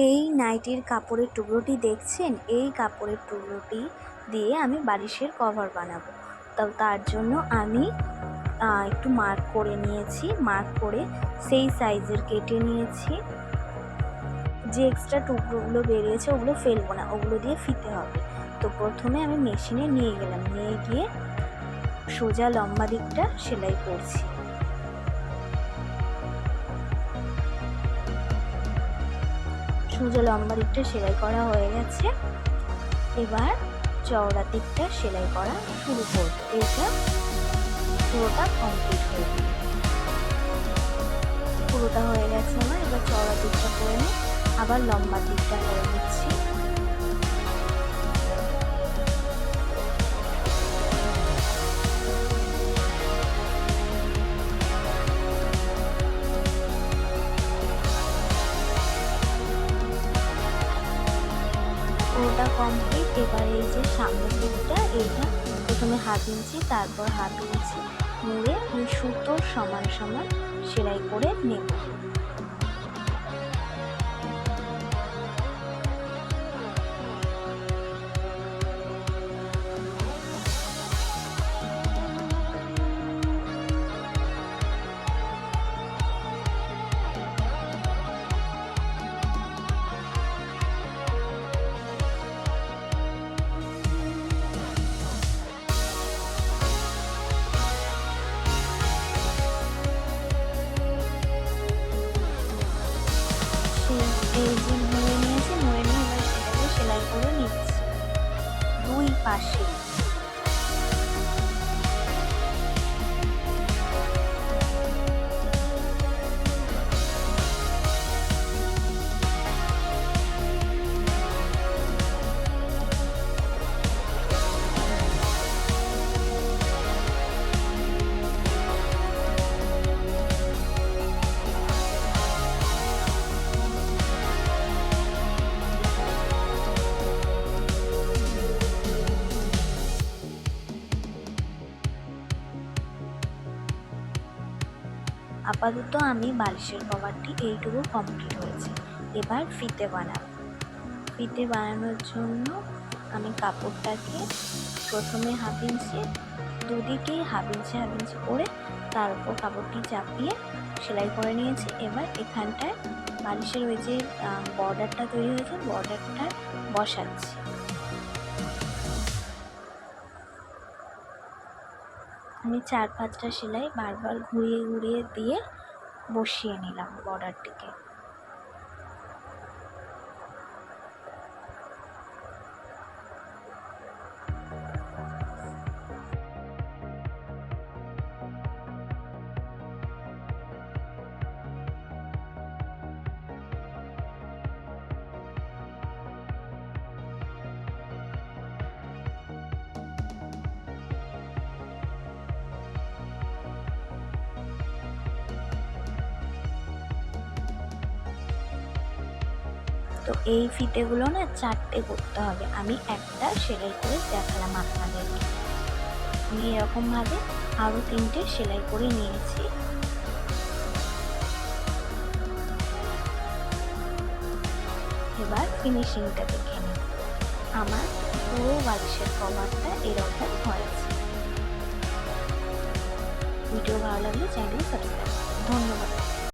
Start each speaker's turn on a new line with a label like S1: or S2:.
S1: এই নাইটির কাপড়ের টুকরোটি দেখছেন, এই কাপড়ের টুকরোটি দিয়ে আমি বালিশের কভার বানাবো। তো তার জন্য আমি একটু মার্ক করে নিয়েছি, মার্ক করে সেই সাইজের কেটে নিয়েছি। যে এক্সট্রা টুকরোগুলো বেরিয়েছে ওগুলো ফেলবো না, ওগুলো দিয়ে ফিতে হবে। তো প্রথমে আমি মেশিনে নিয়ে গেলাম, নিয়ে গিয়ে সোজা লম্বা দিকটা সেলাই করছি। সোজা লম্বা দিকটা সেলাই করা হয়ে গেছে, এবার চওড়া দিকটা সেলাই করা শুরু করব। এইটা পুরোটা কমপ্লিট হয়ে গেল, পুরোটা হয়ে গেছে আমার। এবার চওড়া দিকটা করে নিই, আবার লম্বা দিকটা করে নিচ্ছি। পুরোটা কমপ্লিট। এবার এই যে সামনের দিকটা, এইটা প্রথমে 1/2 ইঞ্চি, তারপর 1/2 ইঞ্চি মুড়ে ওই সুতোর সমান সমান সেলাই করে নেব। এই যে মুড়ে নিয়েছি, মুড়ে নিয়ে এবার সেটাকে সেলাই করে নিচ্ছি দুই পাশে। আপাতত আমি বালিশের কভারটি এইটুকু কমপ্লিট হয়েছে। এবার ফিতে বানাবো। ফিতে বানানোর জন্য আমি কাপড়টাকে প্রথমে 1/2 ইঞ্চি, দুদিকেই 1/2 ইঞ্চি করে তার উপর কাপড়টি চাপিয়ে সেলাই করে নিয়েছি। এবার এখানটায় বালিশের ওই যে বর্ডারটা তৈরি হয়েছে, বর্ডারটা বসাচ্ছি। আমি 4-5টা সেলাই বারবার ঘুরিয়ে ঘুরিয়ে দিয়ে বসিয়ে নিলাম বর্ডারটিকে। তো এই ফিতেগুলো না 4টে করতে হবে। আমি একটা সেলাই করে দেখালাম আপনাদেরকে। আমি এরকমভাবে আরও 3টে সেলাই করে নিয়েছি। এবার ফিনিশিংটা দেখে নিই। আমার পুরো বালিশের কভারটা এরকম হয়েছে। ভিডিও ভালো লাগলে চ্যানেল সাবস্ক্রাইব। ধন্যবাদ।